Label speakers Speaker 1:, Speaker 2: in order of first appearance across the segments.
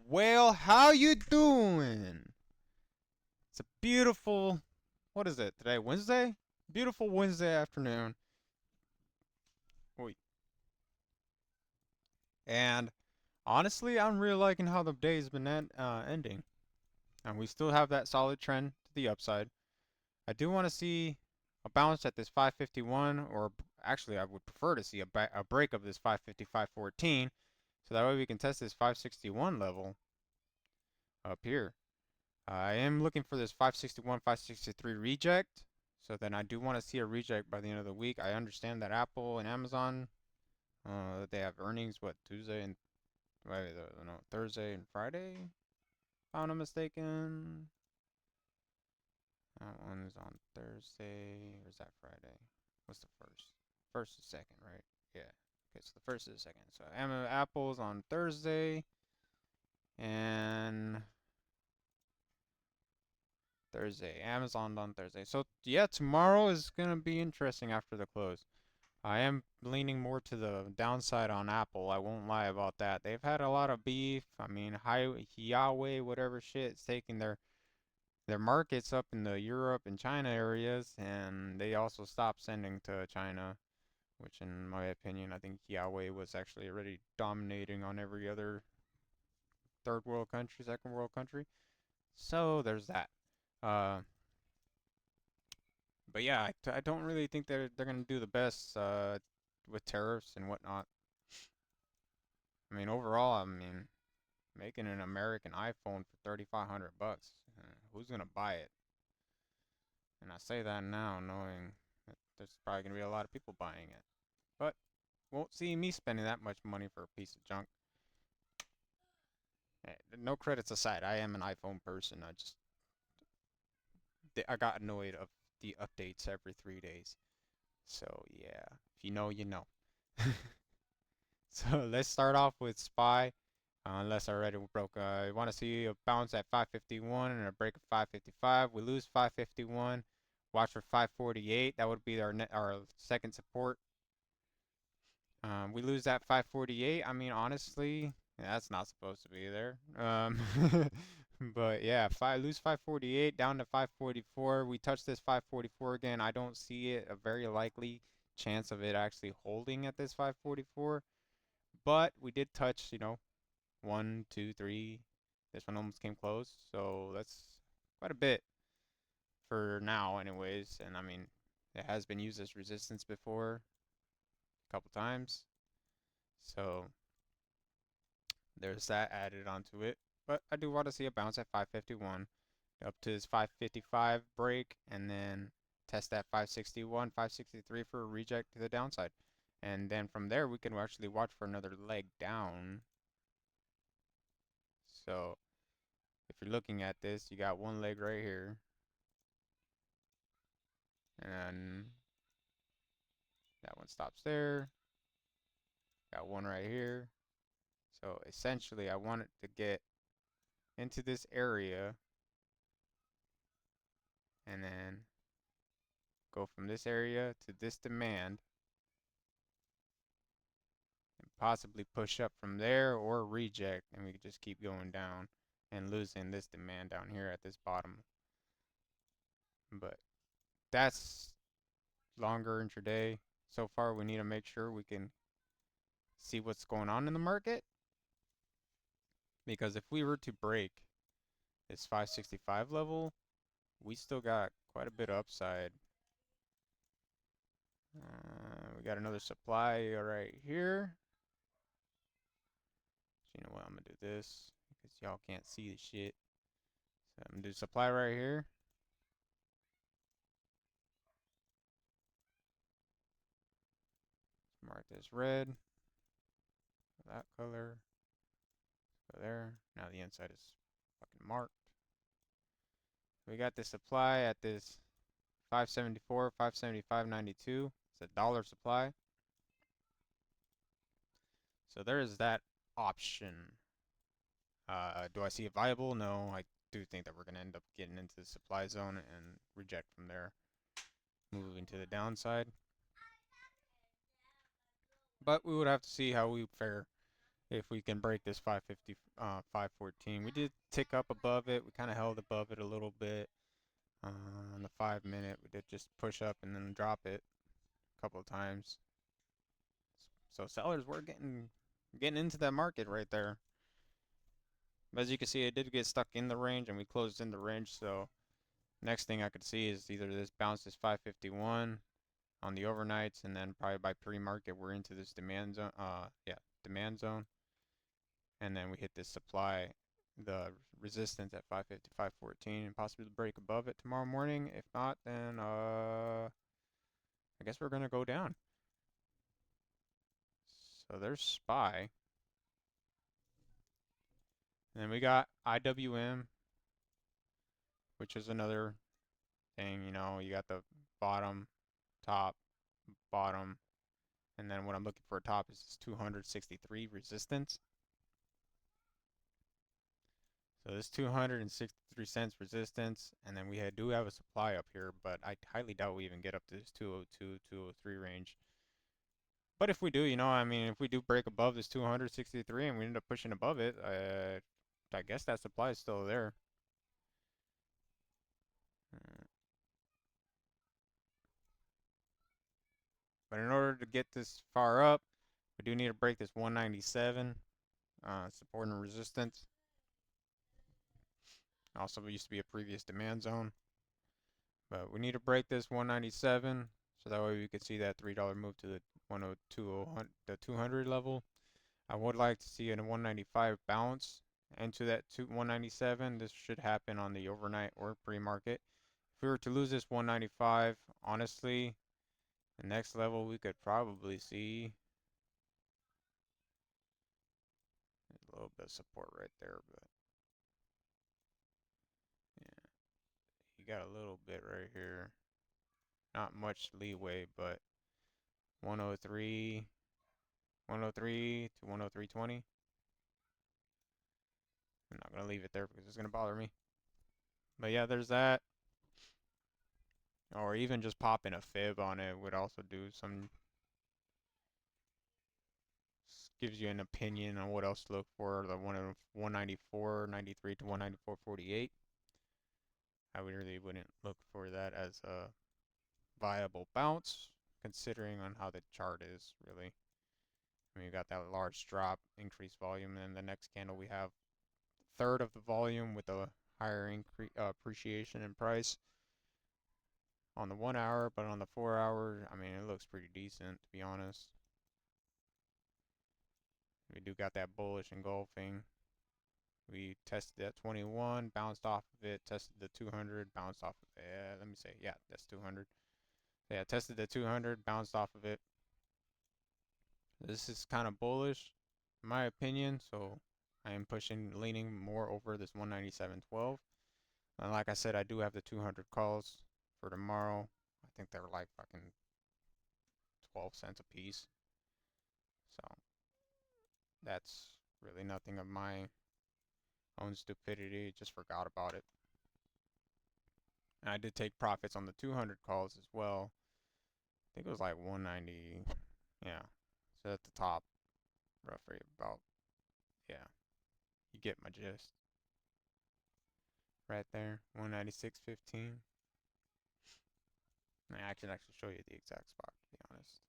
Speaker 1: Well, how you doing? It's a beautiful, what is it today? Wednesday? Beautiful Wednesday afternoon. Wait. And honestly, I'm really liking how the day's been ending. And we still have that solid trend to the upside. I do want to see a bounce at this 551, or actually, I would prefer to see a break of this 555.14, so that way we can test this 561 level up here. I am looking for this 561, 563 reject. So then I do want to see a reject by the end of the week. I understand that Apple and Amazon, they have earnings, what, Tuesday and, wait, no, Thursday and Friday, if I'm not mistaken. That one's on Thursday, or is that Friday? What's the first? First or second, right? Yeah. Okay, so the first is the second. So Apple's on Thursday, and Amazon on Thursday. So yeah, tomorrow is gonna be interesting after the close. I am leaning more to the downside on Apple. I won't lie about that. They've had a lot of beef. I mean, Huawei, whatever shit, it's taking their markets up in the Europe and China areas, and they also stopped sending to China, which in my opinion, I think Huawei was actually already dominating on every other third world country, second world country. So there's that. Uh, But yeah, I don't really think they're gonna do the best with tariffs and whatnot. I mean, overall, I mean, making an American iPhone for 3,500 bucks, who's gonna buy it? And I say that now, knowing that there's probably gonna be a lot of people buying it, but won't see me spending that much money for a piece of junk. No credits aside, I am an iPhone person. I got annoyed of the updates every 3 days. So yeah, if you know, you know. So let's start off with SPY. Unless I already broke. I want to see a bounce at 551 and a break of 555. We lose 551. Watch for 548. That would be our second support. We lose that 548. I mean, honestly, that's not supposed to be there. But yeah, if I lose 548 down to 544, we touch this 544 again. I don't see it a very likely chance of it actually holding at this 544. But we did touch, one, two, three. This one almost came close, so that's quite a bit for now, anyways. And I mean, it has been used as resistance before a couple times, so there's that added onto it. But I do want to see a bounce at 551 up to this 555 break, and then test that 561, 563 for a reject to the downside. And then from there, we can actually watch for another leg down. So if you're looking at this, you got one leg right here, and that one stops there. Got one right here. So essentially, I want it to get into this area and then go from this area to this demand and possibly push up from there or reject, and we could just keep going down and losing this demand down here at this bottom. But that's longer intraday. So far, we need to make sure we can see what's going on in the market, because if we were to break this 565 level, we still got quite a bit of upside. We got another supply right here. So you know what? I'm gonna do this because y'all can't see the shit. So I'm gonna do supply right here. Let's mark this red. That color. Go there. Now the inside is fucking marked. We got the supply at this 574, 575.92. It's a dollar supply. So there is that option. Do I see it viable? No, I do think that we're going to end up getting into the supply zone and reject from there, moving to the downside. But we would have to see how we fare if we can break this 550, 514. We did tick up above it. We kind of held above it a little bit. On the 5 minute, we did just push up and then drop it a couple of times. So sellers were getting into that market right there. But as you can see, it did get stuck in the range, and we closed in the range. So next thing I could see is either this bounce is 551 on the overnights, and then probably by pre-market we're into this demand zone. Demand zone, and then we hit this supply, the resistance at 550, 514, and possibly break above it tomorrow morning. If not, then I guess we're gonna go down. So there's SPY. And then we got IWM, which is another thing, you know, you got the bottom, top, bottom, and then what I'm looking for a top is this 263 resistance. So this 263 cents resistance, and then we do have a supply up here, but I highly doubt we even get up to this 202, 203 range. But if we do, you know, I mean, if we do break above this 263 and we end up pushing above it, I guess that supply is still there. But in order to get this far up, we do need to break this 197 support and resistance. Also used to be a previous demand zone. But we need to break this 197 so that way we could see that $3 move to the 102, the 200 level. I would like to see a 195 bounce into that 197. This should happen on the overnight or pre-market. If we were to lose this 195, honestly, the next level we could probably see a little bit of support right there, but yeah, you got a little bit right here. Not much leeway, but 103 to 103.20. I'm not going to leave it there because it's going to bother me. But yeah, there's that. Or even just popping a fib on it would also do some, gives you an opinion on what else to look for. The 194.93 to 194.48. I really wouldn't look for that as a viable bounce, considering on how the chart is, really. I mean, we got that large drop, increased volume, and then the next candle we have third of the volume with a higher appreciation in price on the 1 hour, but on the 4 hour, I mean, it looks pretty decent, to be honest. We do got that bullish engulfing. We tested at 21, bounced off of it, tested the 200, bounced off of it. Let me say, yeah, that's 200. Yeah, tested the 200, bounced off of it. This is kind of bullish, in my opinion, so I am leaning more over this 197.12. And like I said, I do have the 200 calls for tomorrow. I think they're like fucking 12 cents a piece. So that's really nothing of my own stupidity. Just forgot about it. And I did take profits on the 200 calls as well. I think it was like 190. Yeah. So at the top, roughly about, yeah. You get my gist. Right there, 196.15. I can actually show you the exact spot, to be honest.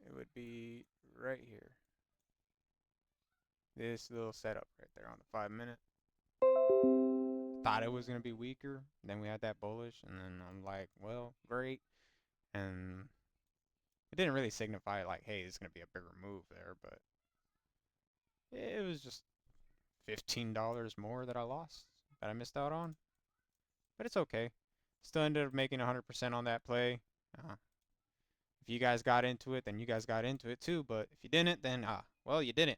Speaker 1: It would be right here. This little setup right there on the 5 minute. Thought it was going to be weaker. Then we had that bullish, and then I'm like, well, great. And it didn't really signify like, hey, it's going to be a bigger move there, but it was just $15 more that I lost, that I missed out on. But it's okay. Still ended up making 100% on that play. If you guys got into it, then you guys got into it too. But if you didn't, then, well, you didn't.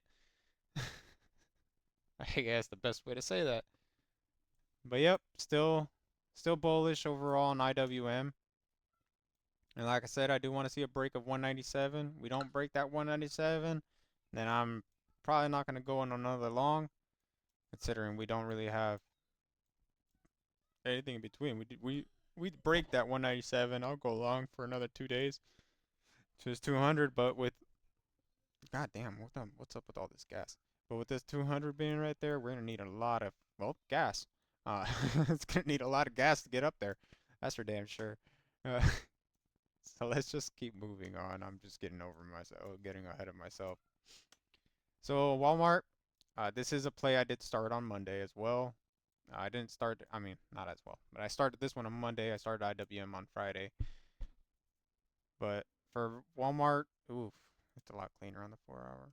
Speaker 1: I guess the best way to say that. But yep, still bullish overall on IWM. And like I said, I do want to see a break of 197. We don't break that 197, then I'm probably not going to go on another long, considering we don't really have anything in between. We break that 197. I'll go long for another 2 days to his 200, but with God damn, what's up with all this gas? But with this 200 being right there, we're gonna need a lot of, well, gas. It's gonna need a lot of gas to get up there. That's for damn sure. Uh, so let's just keep moving on. I'm just getting over myself, getting ahead of myself. So Walmart, this is a play I did start on Monday as well. I didn't start, I mean, not as well, but I started this one on Monday. I started IWM on Friday. But for Walmart, oof, it's a lot cleaner on the 4 hour.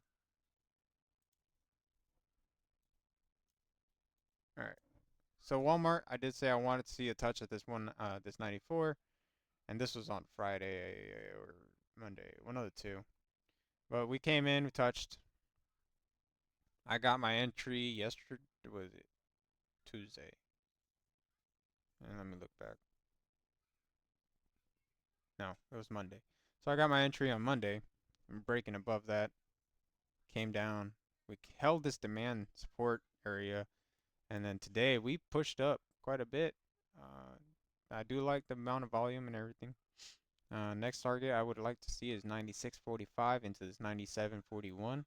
Speaker 1: All right. So Walmart, I did say I wanted to see a touch at this one, this 94, and this was on Friday or Monday, one of the two. But we came in, we touched. I got my entry yesterday. Was it Tuesday? And let me look back. No, it was Monday. So I got my entry on Monday. I'm breaking above that. Came down. We held this demand support area, and then today we pushed up quite a bit. I do like the amount of volume and everything. Next target I would like to see is 96.45 into this 97.41.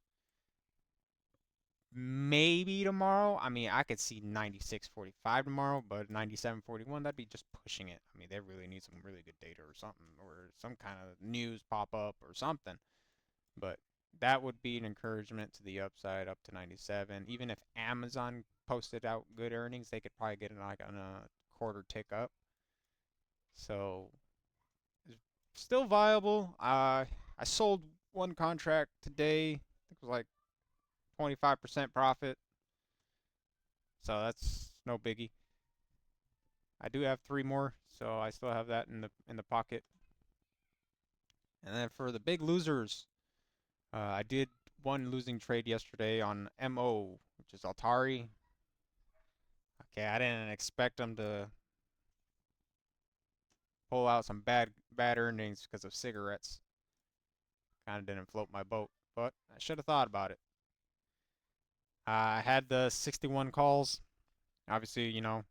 Speaker 1: Maybe tomorrow. I mean, I could see 96.45 tomorrow, but 97.41, that'd be just pushing it. I mean, they really need some really good data or something, or some kind of news pop up or something. But that would be an encouragement to the upside up to 97. Even if Amazon posted out good earnings, they could probably get it like on a quarter tick up. So still viable. I sold one contract today. I think it was like 25% profit. So that's no biggie. I do have three more, so I still have that in the pocket. And then for the big losers, I did one losing trade yesterday on MO, which is Altari. Okay, I didn't expect them to pull out some bad earnings because of cigarettes. Kind of didn't float my boat, but I should have thought about it. I had the 61 calls. Obviously, didn't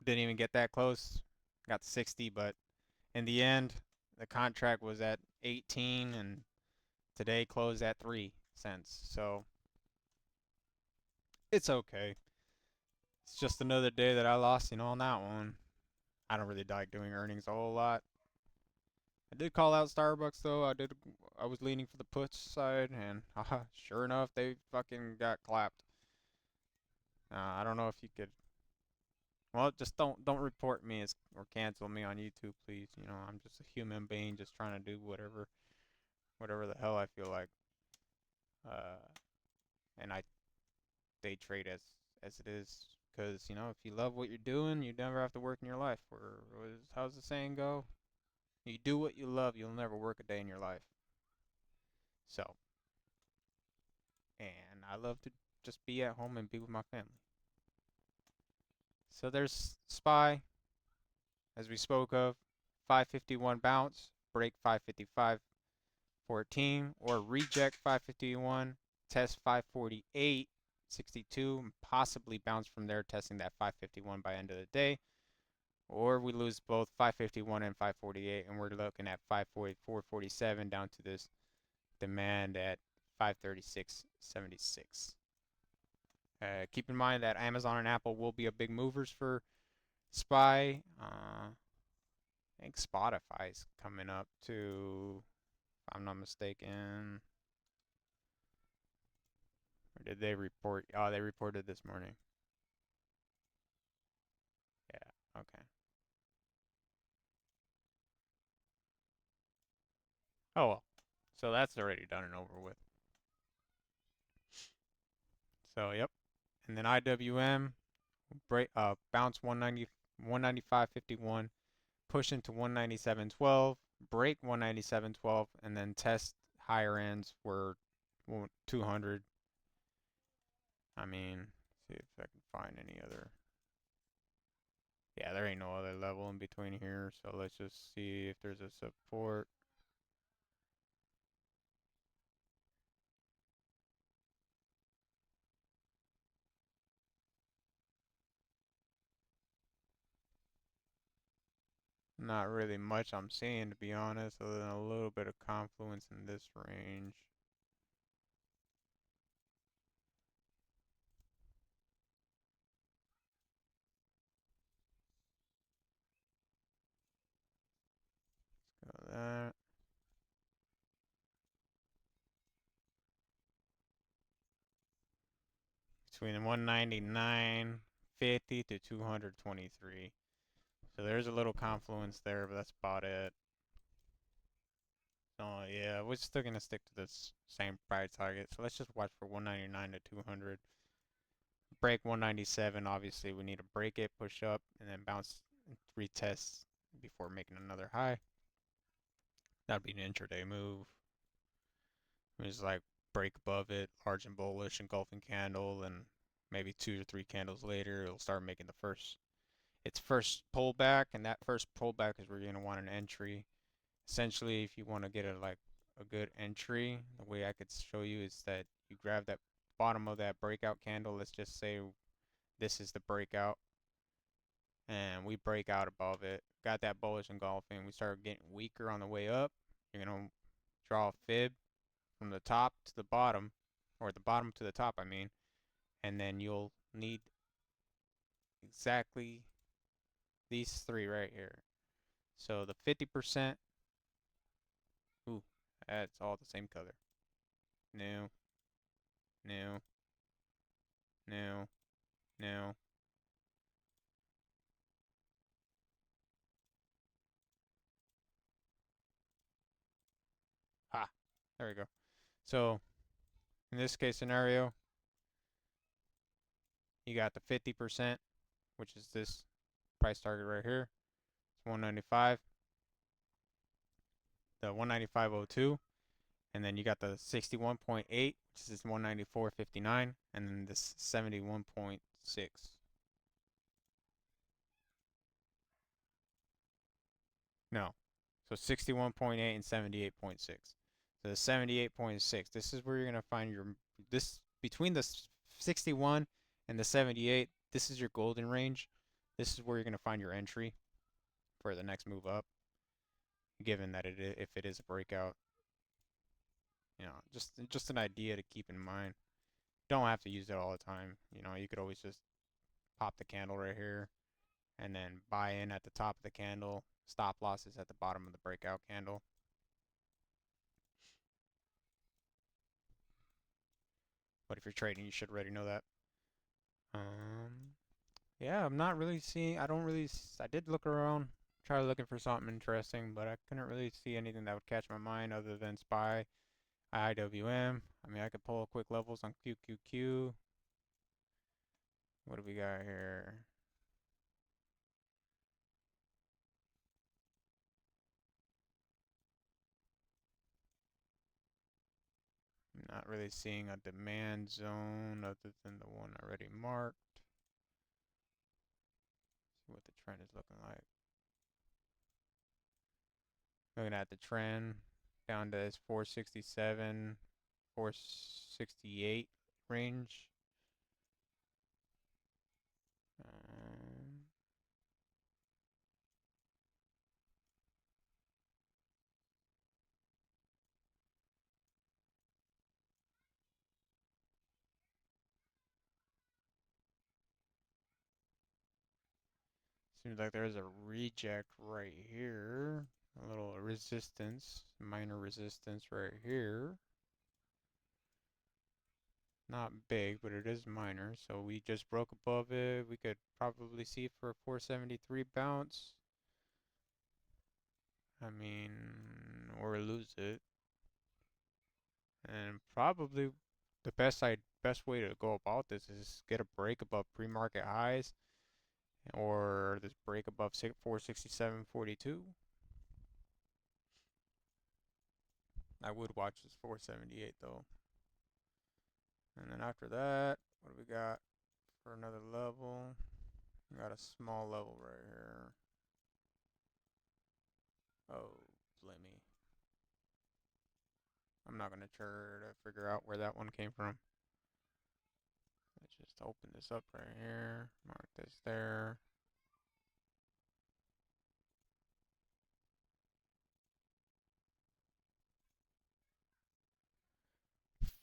Speaker 1: even get that close. Got 60, but in the end, the contract was at 18 and today closed at 3 cents. So it's okay. It's just another day that I lost, on that one. I don't really like doing earnings a whole lot. I did call out Starbucks though. I was leaning for the puts side, and sure enough, they fucking got clapped. I don't know if you could. Well, just don't report me as or cancel me on YouTube, please. I'm just a human being, just trying to do whatever the hell I feel like. Uh, and I day trade as it is, because if you love what you're doing, you never have to work in your life. Or how's the saying go? You do what you love, you'll never work a day in your life. So, and I love to just be at home and be with my family. So there's SPY, as we spoke of, 551 bounce, break 555.14, or reject 551, test 548.62, and possibly bounce from there, testing that 551 by end of the day. Or we lose both 551 and 548, and we're looking at 544.47 down to this demand at 536.76. Keep in mind that Amazon and Apple will be a big movers for SPY. I think Spotify's coming up too, if I'm not mistaken. Or did they report? Oh, they reported this morning. Yeah, okay. Oh well. So that's already done and over with. So yep. And then IWM break bounce 190 195.51, push into 197.12, break 197.12, and then test higher ends were 200. I mean, see if I can find any other. Yeah, there ain't no other level in between here, so let's just see if there's a support. Not really much I'm seeing, to be honest, other than a little bit of confluence in this range. between 199.50 to 223. So there's a little confluence there, but that's about it. So yeah, we're still gonna stick to this same price target. So let's just watch for 199 to 200. Break 197. Obviously, we need to break it, push up, and then bounce, retest before making another high. That'd be an intraday move. It's like break above it, large and bullish engulfing candle, and maybe 2 or 3 candles later, it'll start making its first pullback, and that first pullback is where you're gonna want an entry. Essentially, if you want to get a good entry, the way I could show you is that you grab that bottom of that breakout candle. Let's just say this is the breakout, and we break out above it. Got that bullish engulfing. We start getting weaker on the way up. You're gonna draw a fib from the top to the bottom, or the bottom to the top, I mean, and then you'll need exactly these 3 right here. So the 50%, ooh, that's all the same color. New, new, new, new. Ha, there we go. So in this case scenario, you got the 50%, which is this price target right here. It's 195, the 195.02, and then you got the 61.8, which is 194.59, and then this 71.6. No, so 61.8 and 78.6. So the 78.6, this is where you're gonna find this between the 61 and the 78. This is your golden range. This is where you're gonna find your entry for the next move up, given that if it is a breakout. Just an idea to keep in mind. Don't have to use it all the time. You could always just pop the candle right here and then buy in at the top of the candle. Stop losses at the bottom of the breakout candle. But if you're trading, you should already know that. Yeah, I'm not really seeing. I did look around, try looking for something interesting, but I couldn't really see anything that would catch my mind other than SPY, IWM. I mean, I could pull quick levels on QQQ. What do we got here? I'm not really seeing a demand zone other than the one already marked. See what the trend is looking like. Looking at the trend down to this 467, 468 range. Seems like there's a reject right here. A little resistance, minor resistance right here. Not big, but it is minor. So we just broke above it. We could probably see for a 473 bounce. I mean, or lose it. And probably the best way to go about this is get a break above pre-market highs, or this break above 467.42. I would watch this 478 though. And then after that, what do we got for another level? We got a small level right here. Oh, blimey. I'm not gonna try to figure out where that one came from. Let's just open this up right here. Mark this there.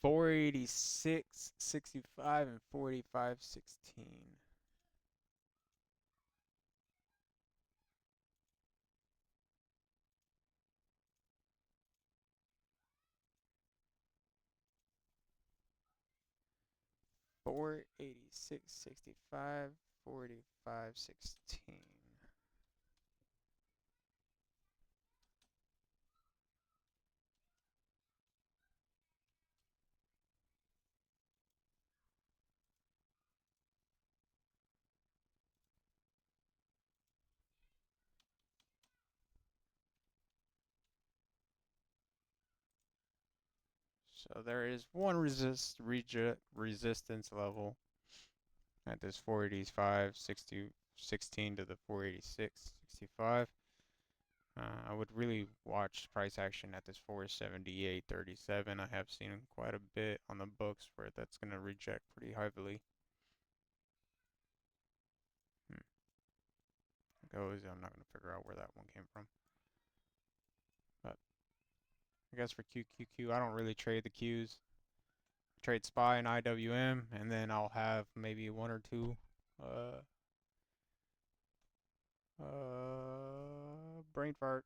Speaker 1: $486.65 and 45.16. 486.65, 45.16. So there is one resistance level at this 485.16 to the 486.65. I would really watch price action at this 478.37. I have seen quite a bit on the books where that's going to reject pretty heavily. Goes, I'm not going to figure out where that one came from. But I guess for QQQ, I don't really trade the Qs. Trade SPY and IWM, and then I'll have maybe one or two brain fart.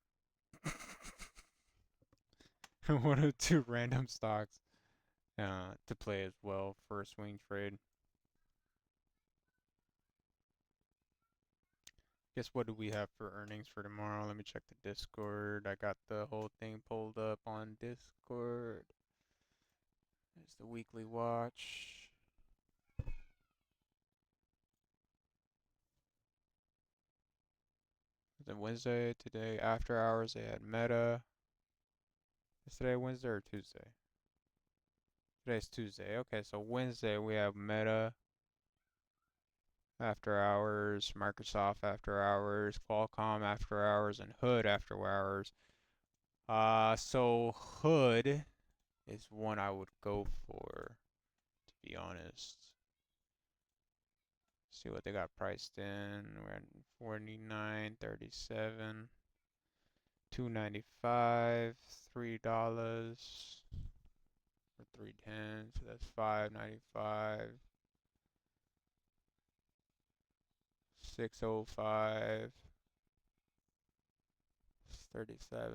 Speaker 1: One or two random stocks to play as well for a swing trade. Guess what do we have for earnings for tomorrow? Let me check the Discord. I got the whole thing pulled up on Discord. There's the weekly watch. Then Wednesday, today, after hours, they had Meta. Is today Wednesday or Tuesday? Today's Tuesday. Okay, so Wednesday we have Meta after hours, Microsoft after hours, Qualcomm after hours, and Hood after hours. So Hood is one I would go for, to be honest. See what they got priced in. We're at 49.37, 295, $3 for 310. So that's 595, 605, 37,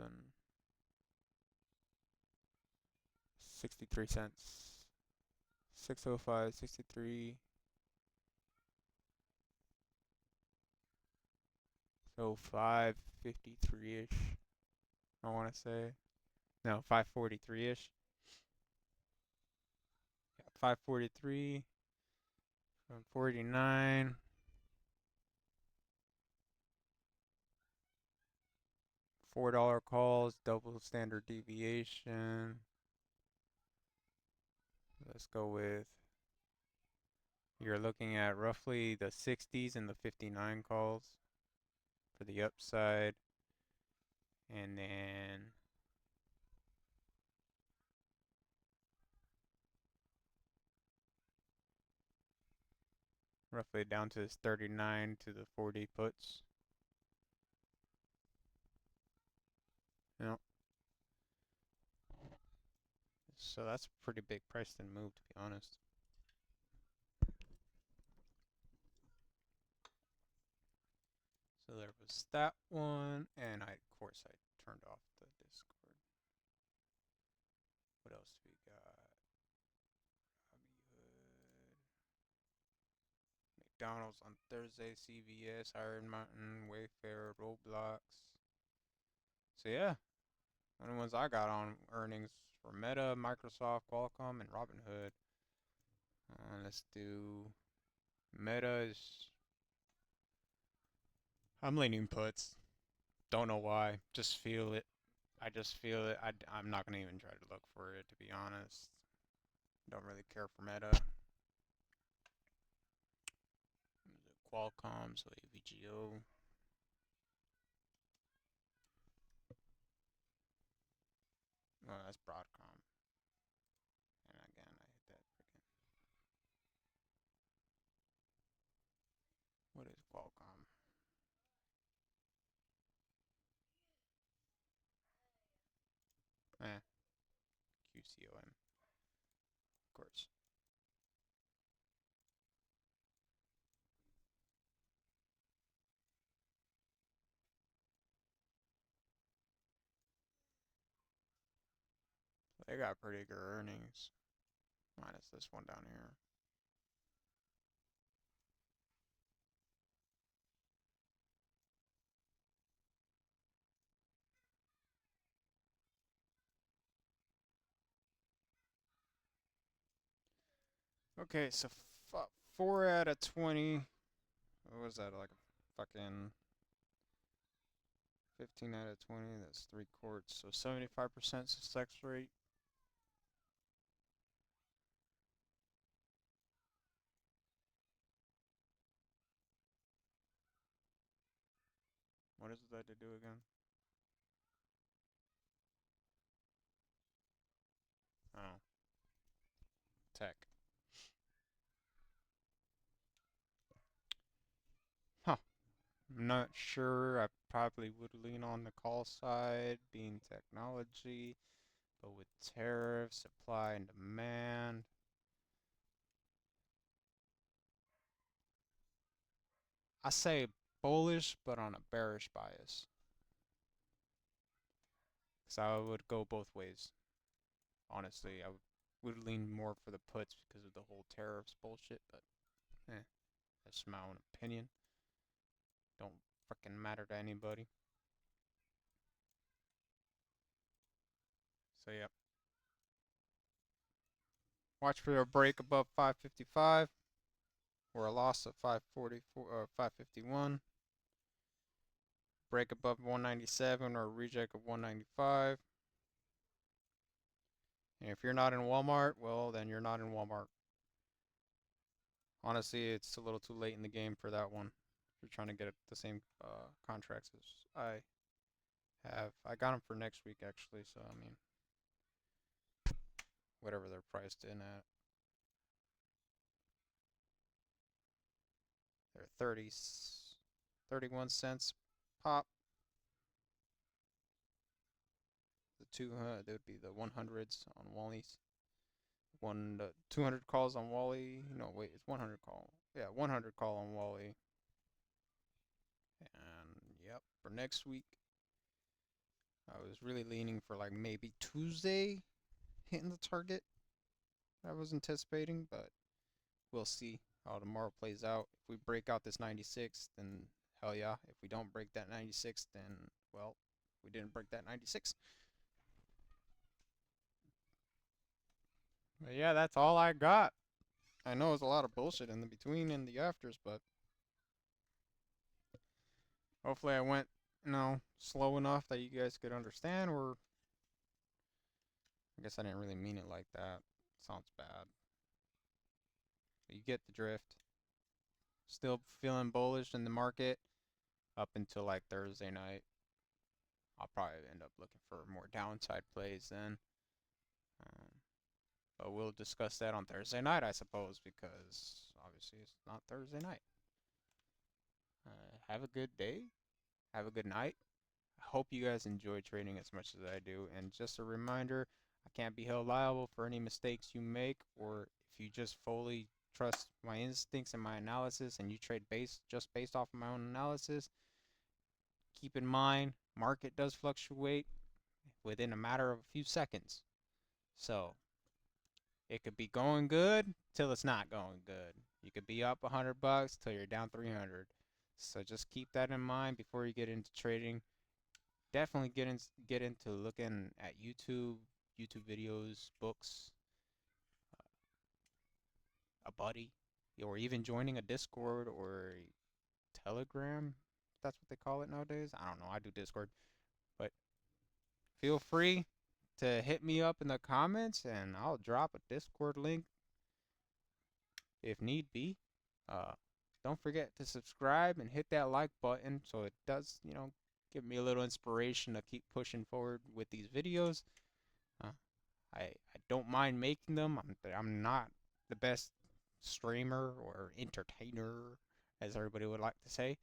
Speaker 1: 63 cents. 605, 63. So 553-ish, I want to say. No, 543-ish. Yeah, 543 from 49. $4 calls, double standard deviation. Let's go with, you're looking at roughly the 60s and the 59 calls for the upside. And then roughly down to this 39 to the 40 puts. Yep. So that's a pretty big price to move, to be honest. So there was that one, and of course I turned off the Discord. What else do we got? McDonald's on Thursday, CVS, Iron Mountain, Wayfair, Roblox. So yeah, the ones I got on earnings were Meta, Microsoft, Qualcomm, and Robinhood. Let's do Meta. I'm leaning puts. Don't know why. Just feel it. I just feel it. I'm not going to even try to look for it, to be honest. Don't really care for Meta. Qualcomm, so AVGO. Oh, that's Broadcom. And again, I hit that freaking. What is Qualcomm? QCOM. Of course. They got pretty good earnings. Minus this one down here. Okay, so 4 out of 20. What was that, like a fucking 15 out of 20? That's 3 quarts. So 75% success rate. What is that to do again? Oh, tech. Huh. I'm not sure. I probably would lean on the call side, being technology, but with tariffs, supply and demand. I say bullish, but on a bearish bias. Because I would go both ways. Honestly, I would lean more for the puts because of the whole tariffs bullshit, but that's my own opinion. Don't freaking matter to anybody. So, yeah. Watch for a break above 555 or a loss of 544 or 551. Break above 197 or a reject of 195. And if you're not in Walmart, well, then you're not in Walmart. Honestly, it's a little too late in the game for that one. If you're trying to get the same contracts as I have. I got them for next week, actually, so I mean, whatever they're priced in at. They're 31 cents pop. The that would be the 100s on Wally's. 200 calls on Wally. No, wait, it's 100 call. Yeah, 100 call on Wally. And yep, for next week, I was really leaning for like maybe Tuesday hitting the target I was anticipating, but we'll see how tomorrow plays out. If we break out this 96, then hell yeah. If we don't break that 96, then, well, we didn't break that 96. But yeah, that's all I got. I know it's a lot of bullshit in the between and the afters, but hopefully I went, slow enough that you guys could understand, or I guess I didn't really mean it like that. Sounds bad. But you get the drift. Still feeling bullish in the market up until like Thursday night. I'll probably end up looking for more downside plays then. Um, but we'll discuss that on Thursday night, I suppose, because obviously it's not Thursday night. Have a good day. Have a good night. I hope you guys enjoy trading as much as I do. And just a reminder, I can't be held liable for any mistakes you make, or if you just fully trust my instincts and my analysis and you trade just based off of my own analysis. Keep in mind, market does fluctuate within a matter of a few seconds. So it could be going good till it's not going good. You could be up $100 till you're down 300. So just keep that in mind before you get into trading. Definitely get into looking at YouTube videos, books, a buddy, or even joining a Discord or a Telegram. That's what they call it nowadays. I don't know. I do Discord, but feel free to hit me up in the comments and I'll drop a Discord link if need be. Don't forget to subscribe and hit that like button so it does, give me a little inspiration to keep pushing forward with these videos. I don't mind making them. I'm not the best streamer or entertainer, as everybody would like to say.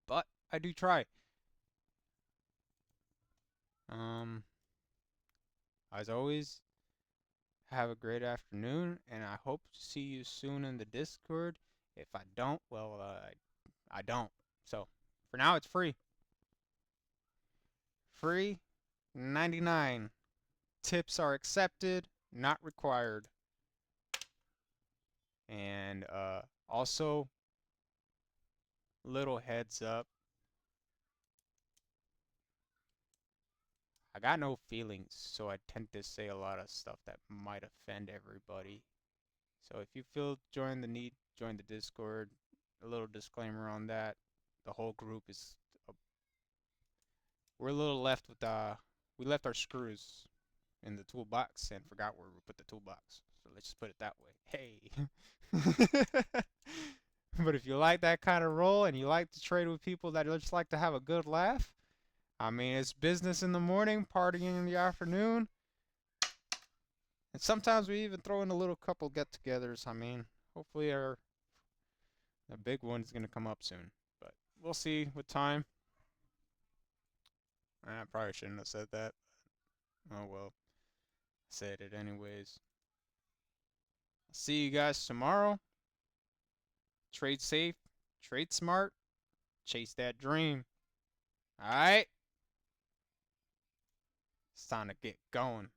Speaker 1: But I do try. As always, have a great afternoon, and I hope to see you soon in the Discord. If I don't, well, I don't. So, for now, it's free. Free, 99. Tips are accepted, not required. And also, little heads up. I I got no feelings, so I tend to say a lot of stuff that might offend everybody. So if you feel join the Discord. A little disclaimer on that. The whole group is, we're a little left with, we left our screws in the toolbox and forgot where we put the toolbox. So let's just put it that way. Hey. But if you like that kind of role and you like to trade with people that just like to have a good laugh, I mean, it's business in the morning, partying in the afternoon. And sometimes we even throw in a little couple get-togethers. I mean, hopefully the big one's going to come up soon. But we'll see with time. I probably shouldn't have said that. Oh well. I said it anyways. See you guys tomorrow. Trade safe. Trade smart. Chase that dream. Alright? It's time to get going.